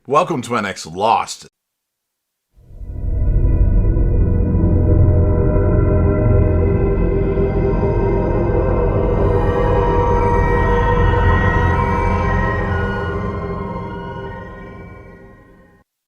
Welcome to my next Lost.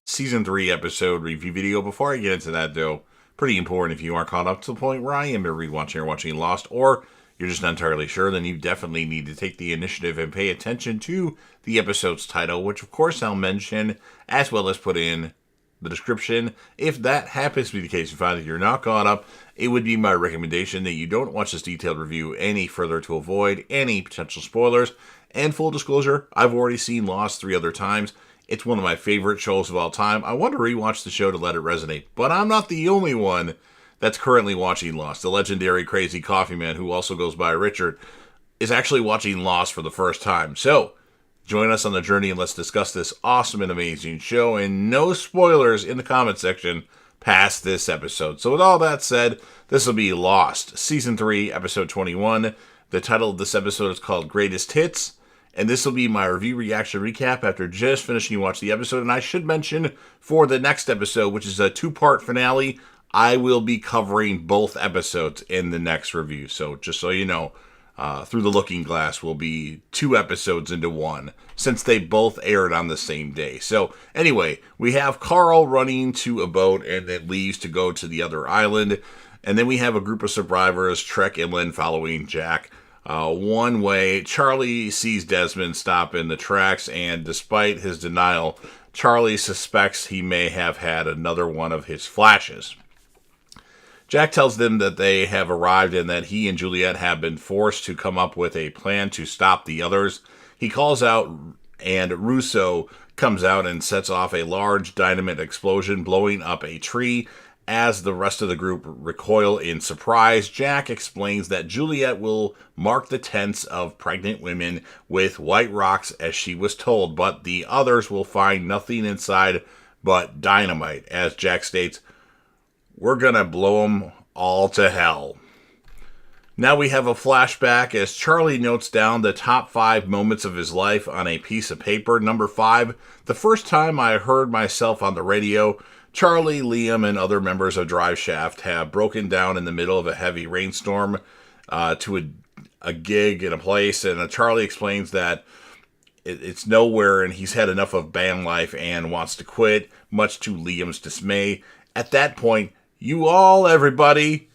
Season 3 episode review video. Before I get into that, though, pretty important if you aren't caught up to the point where I am rewatching or watching Lost, or you're just not entirely sure, then you definitely need to take the initiative and pay attention to the episode's title, which of course I'll mention, as well as put in the description. If that happens to be the case, you find that you're not caught up, it would be my recommendation that you don't watch this detailed review any further to avoid any potential spoilers. And full disclosure, I've already seen Lost 3 other times. It's one of my favorite shows of all time. I want to rewatch the show to let it resonate, but I'm not the only one that's currently watching Lost. The legendary Crazy Coffee Man, who also goes by Richard, is actually watching Lost for the first time. So, join us on the journey and let's discuss this awesome and amazing show, and no spoilers in the comment section past this episode. So with all that said, this will be Lost, Season 3, Episode 21. The title of this episode is called Greatest Hits. And this will be my review reaction recap after just finishing watching the episode. And I should mention, for the next episode, which is a 2-part finale, I will be covering both episodes in the next review. So just so you know, Through the Looking Glass will be 2 episodes into one, since they both aired on the same day. So anyway, we have Carl running to a boat and then leaves to go to the other island. And then we have a group of survivors, Trek and Lynn, following Jack. One way, Charlie sees Desmond stop in the tracks, and despite his denial, Charlie suspects he may have had another one of his flashes. Jack tells them that they have arrived and that he and Juliet have been forced to come up with a plan to stop the others. He calls out, and Russo comes out and sets off a large dynamite explosion, blowing up a tree. As the rest of the group recoil in surprise, Jack explains that Juliet will mark the tents of pregnant women with white rocks as she was told, but the others will find nothing inside but dynamite. As Jack states, "We're gonna blow them all to hell." Now we have a flashback as Charlie notes down the top 5 moments of his life on a piece of paper. Number 5, the first time I heard myself on the radio. Charlie, Liam, and other members of Drive Shaft have broken down in the middle of a heavy rainstorm to a gig in a place, and Charlie explains that it's nowhere and he's had enough of band life and wants to quit, much to Liam's dismay. At that point, "You All, Everybody,"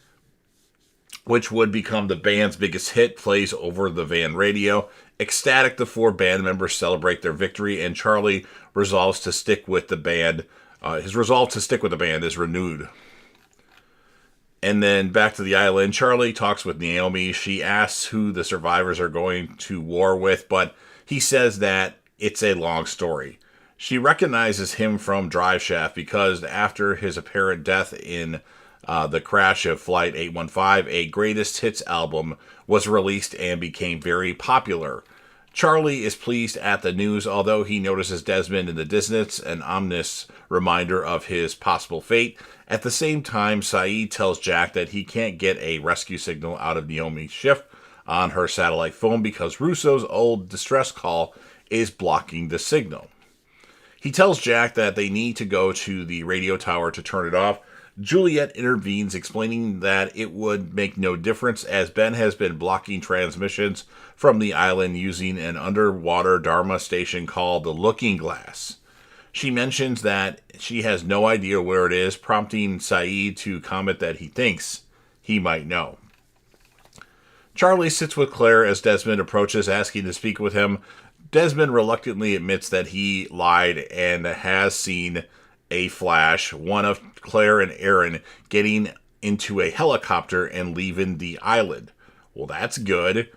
which would become the band's biggest hit, plays over the van radio. Ecstatic, the 4 band members celebrate their victory, and Charlie resolves to stick with the band. His resolve to stick with the band is renewed. And then back to the island, Charlie talks with Naomi. She asks who the survivors are going to war with, but he says that it's a long story. She recognizes him from Drive Shaft because after his apparent death in the crash of Flight 815, a greatest hits album was released and became very popular. Charlie is pleased at the news, although he notices Desmond in the distance, an ominous reminder of his possible fate. At the same time, Saeed tells Jack that he can't get a rescue signal out of Naomi's ship on her satellite phone because Russo's old distress call is blocking the signal. He tells Jack that they need to go to the radio tower to turn it off. Juliet intervenes, explaining that it would make no difference as Ben has been blocking transmissions from the island using an underwater Dharma station called the Looking Glass. She mentions that she has no idea where it is, prompting Saeed to comment that he thinks he might know. Charlie sits with Claire as Desmond approaches, asking to speak with him. Desmond reluctantly admits that he lied and has seen a flash, one of Claire and Aaron getting into a helicopter and leaving the island. Well, that's good.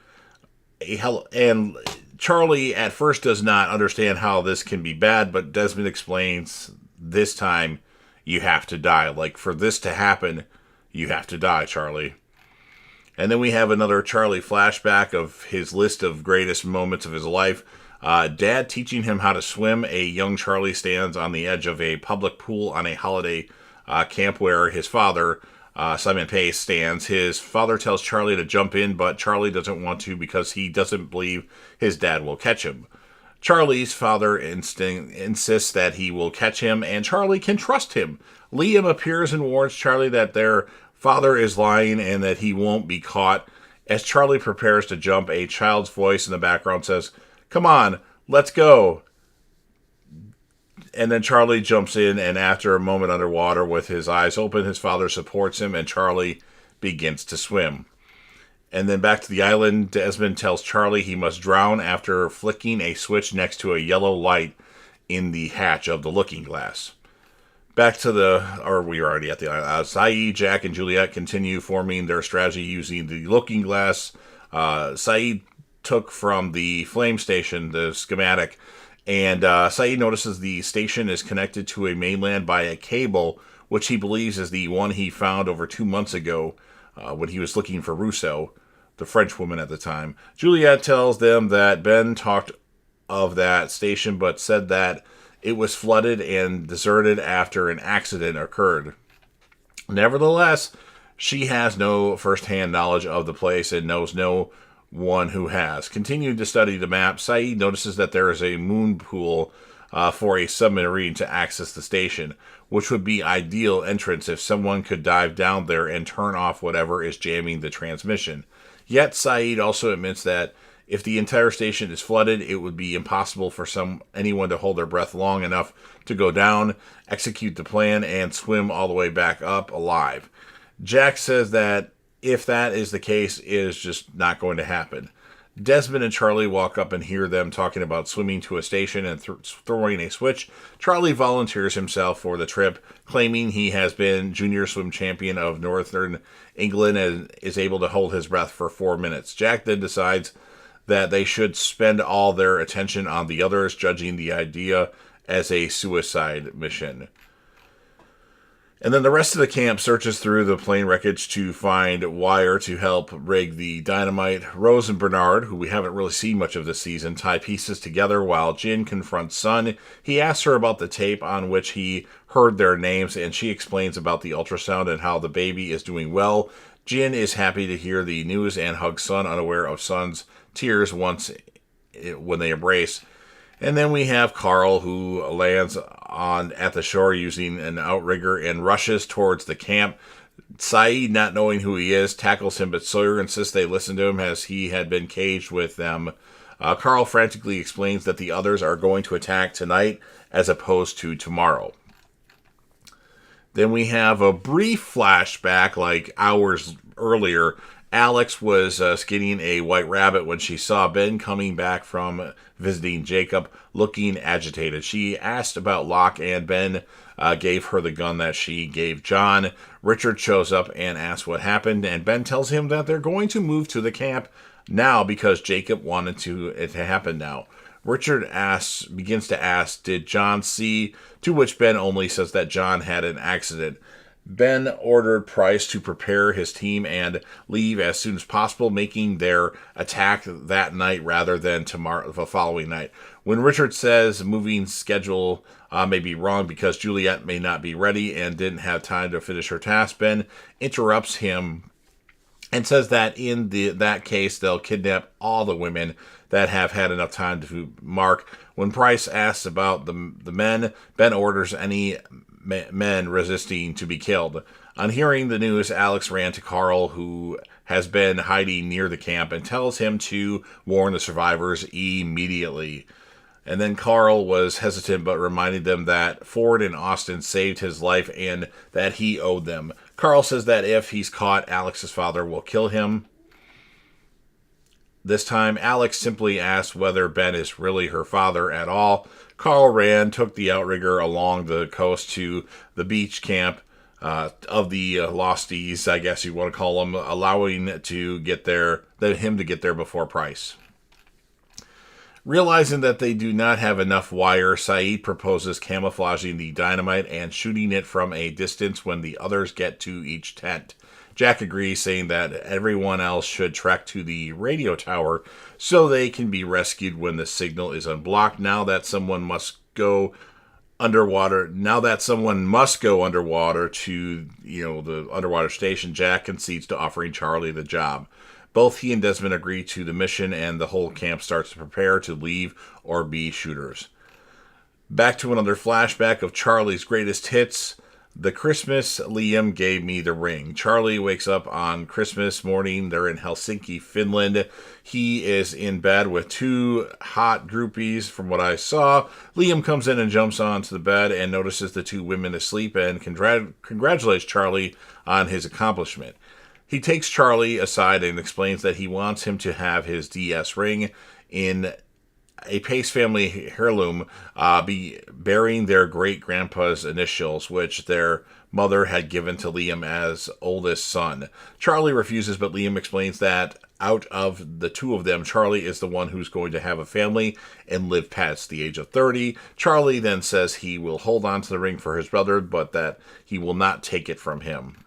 And Charlie at first does not understand how this can be bad, but Desmond explains, this time you have to die. Like, for this to happen, you have to die, Charlie. And then we have another Charlie flashback of his list of greatest moments of his life. Dad teaching him how to swim. A young Charlie stands on the edge of a public pool on a holiday camp where his father, Simon Pace, stands. His father tells Charlie to jump in, but Charlie doesn't want to because he doesn't believe his dad will catch him. Charlie's father insists that he will catch him, and Charlie can trust him. Liam appears and warns Charlie that their father is lying and that he won't be caught. As Charlie prepares to jump, a child's voice in the background says, "Come on, let's go." And then Charlie jumps in, and after a moment underwater with his eyes open, his father supports him, and Charlie begins to swim. And then back to the island, Desmond tells Charlie he must drown after flicking a switch next to a yellow light in the hatch of the looking glass. Back to we were already at the island. Saeed, Jack, and Juliet continue forming their strategy using the looking glass. Saeed took from the flame station the schematic, and Saeed notices the station is connected to a mainland by a cable, which he believes is the one he found over 2 months ago when he was looking for Rousseau, the French woman at the time. Juliet tells them that Ben talked of that station, but said that it was flooded and deserted after an accident occurred. Nevertheless, she has no first-hand knowledge of the place and knows no one who has. Continuing to study the map, Saeed notices that there is a moon pool for a submarine to access the station, which would be ideal entrance if someone could dive down there and turn off whatever is jamming the transmission. Yet Saeed also admits that if the entire station is flooded, it would be impossible for anyone to hold their breath long enough to go down, execute the plan, and swim all the way back up alive. Jack says that if that is the case, it is just not going to happen. Desmond and Charlie walk up and hear them talking about swimming to a station and throwing a switch. Charlie volunteers himself for the trip, claiming he has been junior swim champion of Northern England and is able to hold his breath for 4 minutes. Jack then decides that they should spend all their attention on the others, judging the idea as a suicide mission. And then the rest of the camp searches through the plane wreckage to find wire to help rig the dynamite. Rose and Bernard, who we haven't really seen much of this season, tie pieces together while Jin confronts Sun. He asks her about the tape on which he heard their names, and she explains about the ultrasound and how the baby is doing well. Jin is happy to hear the news and hugs Sun, unaware of Sun's tears when they embrace. And then we have Carl, who lands at the shore using an outrigger and rushes towards the camp. Saeed, not knowing who he is, tackles him, but Sawyer insists they listen to him as he had been caged with them. Carl frantically explains that the others are going to attack tonight as opposed to tomorrow. Then we have a brief flashback, like hours earlier. Alex was skinning a white rabbit when she saw Ben coming back from visiting Jacob, looking agitated. She asked about Locke, and Ben gave her the gun that she gave John. Richard shows up and asks what happened, and Ben tells him that they're going to move to the camp now because Jacob wanted it to happen now. Richard begins to ask, did John see? To which Ben only says that John had an accident. Ben ordered Price to prepare his team and leave as soon as possible, making their attack that night rather than the following night. When Richard says moving schedule may be wrong because Juliet may not be ready and didn't have time to finish her task, Ben interrupts him and says that in that case they'll kidnap all the women that have had enough time to mark. When Price asks about the men, Ben orders any men resisting to be killed. On hearing the news, Alex ran to Carl, who has been hiding near the camp, and tells him to warn the survivors immediately. And then Carl was hesitant, but reminded them that Ford and Austin saved his life and that he owed them. Carl says that if he's caught, Alex's father will kill him. This time, Alex simply asks whether Ben is really her father at all. Carl ran, took the outrigger along the coast to the beach camp of the Losties, I guess you want to call them, allowing him to get there before Price. Realizing that they do not have enough wire, Saeed proposes camouflaging the dynamite and shooting it from a distance when the others get to each tent. Jack agrees, saying that everyone else should trek to the radio tower so they can be rescued when the signal is unblocked. Now that someone must go underwater to, the underwater station, Jack concedes to offering Charlie the job. Both he and Desmond agree to the mission, and the whole camp starts to prepare to leave or be shooters. Back to another flashback of Charlie's greatest hits. The Christmas Liam gave me the ring. Charlie wakes up on Christmas morning. They're in Helsinki, Finland. He is in bed with two hot groupies from what I saw. Liam comes in and jumps onto the bed and notices the two women asleep and congratulates Charlie on his accomplishment. He takes Charlie aside and explains that he wants him to have his DS ring in a Pace family heirloom, be bearing their great-grandpa's initials, which their mother had given to Liam as oldest son. Charlie refuses, but Liam explains that out of the two of them, Charlie is the one who's going to have a family and live past the age of 30. Charlie then says he will hold on to the ring for his brother, but that he will not take it from him.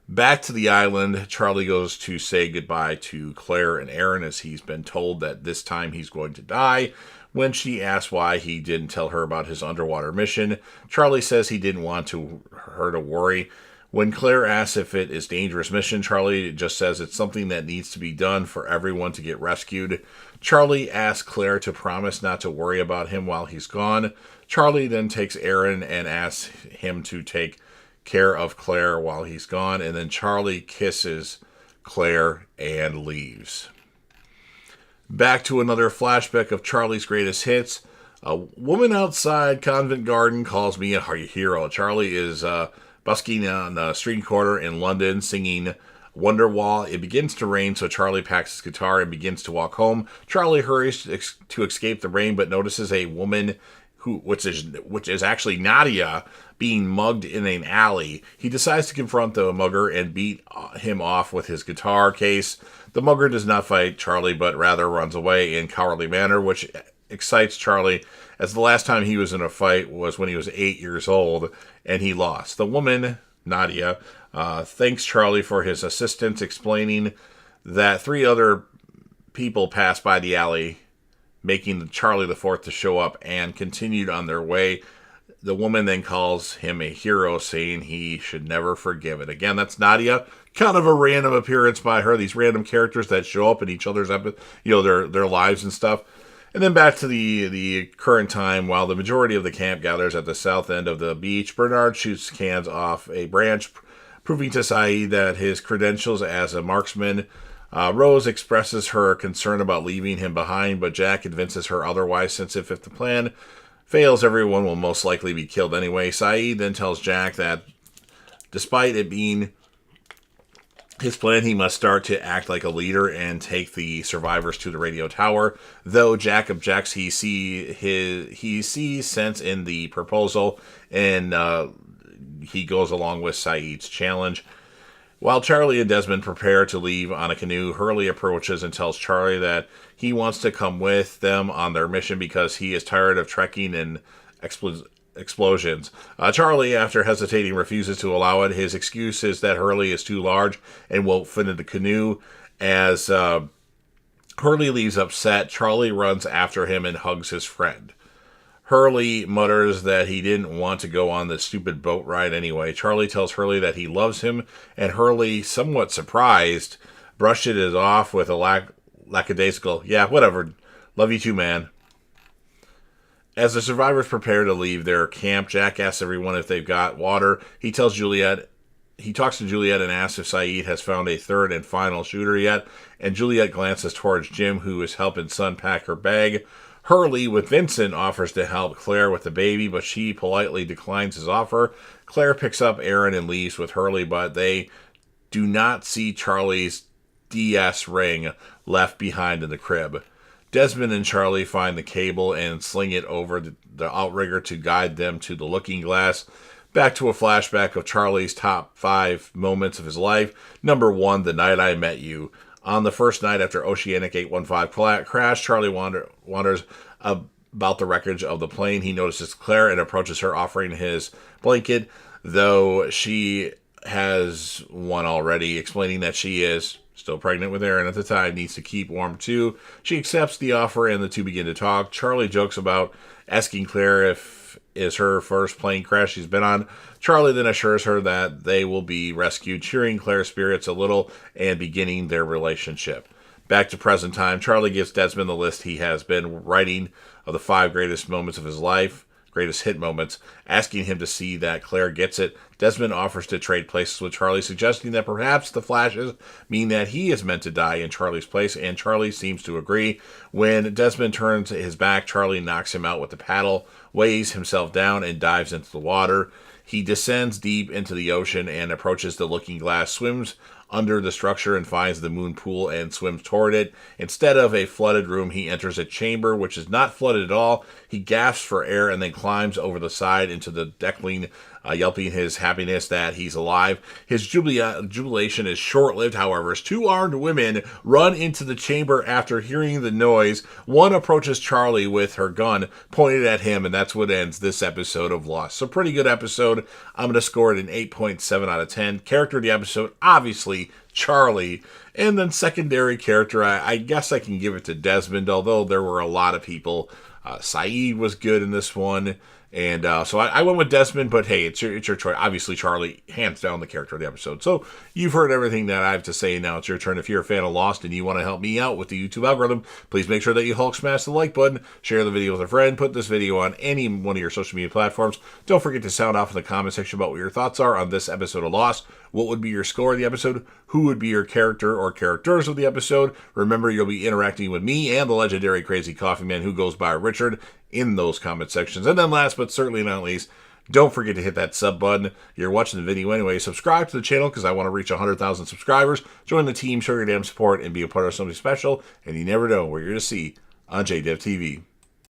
Back to the island, Charlie goes to say goodbye to Claire and Aaron as he's been told that this time he's going to die. When she asks why he didn't tell her about his underwater mission, Charlie says he didn't want her to worry. When Claire asks if it is a dangerous mission, Charlie just says it's something that needs to be done for everyone to get rescued. Charlie asks Claire to promise not to worry about him while he's gone. Charlie then takes Aaron and asks him to take care of Claire while he's gone, and then Charlie kisses Claire and leaves. Back to another flashback of Charlie's greatest hits. A woman outside Covent Garden calls me a hero. Charlie is busking on the street corner in London singing Wonderwall. It begins to rain, so Charlie packs his guitar and begins to walk home. Charlie hurries to escape the rain, but notices a woman which is actually Nadia, being mugged in an alley. He decides to confront the mugger and beat him off with his guitar case. The mugger does not fight Charlie, but rather runs away in cowardly manner, which excites Charlie, as the last time he was in a fight was when he was 8 years old, and he lost. The woman, Nadia, thanks Charlie for his assistance, explaining that 3 other people passed by the alley, making Charlie the fourth to show up, and continued on their way. The woman then calls him a hero, saying he should never forgive it. Again, that's Nadia. Kind of a random appearance by her. These random characters that show up in each other's their lives and stuff. And then back to the current time, while the majority of the camp gathers at the south end of the beach, Bernard shoots cans off a branch, proving to Saeed that his credentials as a marksman. Rose expresses her concern about leaving him behind, but Jack convinces her otherwise, since if the plan fails, everyone will most likely be killed anyway. Saeed then tells Jack that despite it being his plan, he must start to act like a leader and take the survivors to the radio tower. Though Jack objects, he sees sense in the proposal, and he goes along with Saeed's challenge. While Charlie and Desmond prepare to leave on a canoe, Hurley approaches and tells Charlie that he wants to come with them on their mission because he is tired of trekking in explosions. Charlie, after hesitating, refuses to allow it. His excuse is that Hurley is too large and won't fit in the canoe. As Hurley leaves upset, Charlie runs after him and hugs his friend. Hurley mutters that he didn't want to go on the stupid boat ride anyway. Charlie tells Hurley that he loves him, and Hurley, somewhat surprised, brushed it off with a lackadaisical, "Yeah, whatever. Love you too, man." As the survivors prepare to leave their camp, Jack asks everyone if they've got water. He talks to Juliet and asks if Saeed has found a third and final shooter yet, and Juliet glances towards Jim, who is helping Son pack her bag. Hurley, with Vincent, offers to help Claire with the baby, but she politely declines his offer. Claire picks up Aaron and leaves with Hurley, but they do not see Charlie's DS ring left behind in the crib. Desmond and Charlie find the cable and sling it over the outrigger to guide them to the looking glass. Back to a flashback of Charlie's top 5 moments of his life. Number 1, the night I met you. On the first night after Oceanic 815 crash, Charlie wanders about the wreckage of the plane. He notices Claire and approaches her, offering his blanket, though she has one already, explaining that she is still pregnant with Aaron at the time, needs to keep warm too. She accepts the offer and the two begin to talk. Charlie jokes about asking Claire if life is her first plane crash she's been on. Charlie then assures her that they will be rescued, cheering Claire's spirits a little and beginning their relationship. Back to present time, Charlie gives Desmond the list he has been writing of the 5 greatest moments of his life, greatest hit moments, asking him to see that Claire gets it. Desmond offers to trade places with Charlie, suggesting that perhaps the flashes mean that he is meant to die in Charlie's place, and Charlie seems to agree. When Desmond turns his back, Charlie knocks him out with the paddle, weighs himself down, and dives into the water. He descends deep into the ocean and approaches the looking glass, swims under the structure and finds the moon pool and swims toward it. Instead of a flooded room, he enters a chamber which is not flooded at all. He gasps for air and then climbs over the side into the deckling, yelping his happiness that he's alive. His jubilation is short-lived, however, as 2 armed women run into the chamber after hearing the noise. One approaches Charlie with her gun pointed at him, and that's what ends this episode of Lost. So pretty good episode. I'm going to score it an 8.7 out of 10. Character of the episode, obviously, Charlie. And then secondary character, I guess I can give it to Desmond, although there were a lot of people. Saeed was good in this one. And so I went with Desmond, but hey, it's your choice. Obviously, Charlie, hands down the character of the episode. So you've heard everything that I have to say. Now it's your turn. If you're a fan of Lost and you want to help me out with the YouTube algorithm, please make sure that you Hulk smash the like button, share the video with a friend, put this video on any one of your social media platforms. Don't forget to sound off in the comment section about what your thoughts are on this episode of Lost. What would be your score of the episode? Who would be your character or characters of the episode? Remember, you'll be interacting with me and the legendary Crazy Coffee Man who goes by Richard in those comment sections. And then last but certainly not least, don't forget to hit that sub button. You're watching the video anyway. Subscribe to the channel because I want to reach 100,000 subscribers. Join the team, show your damn support, and be a part of something special. And you never know where you're to see on JDev TV.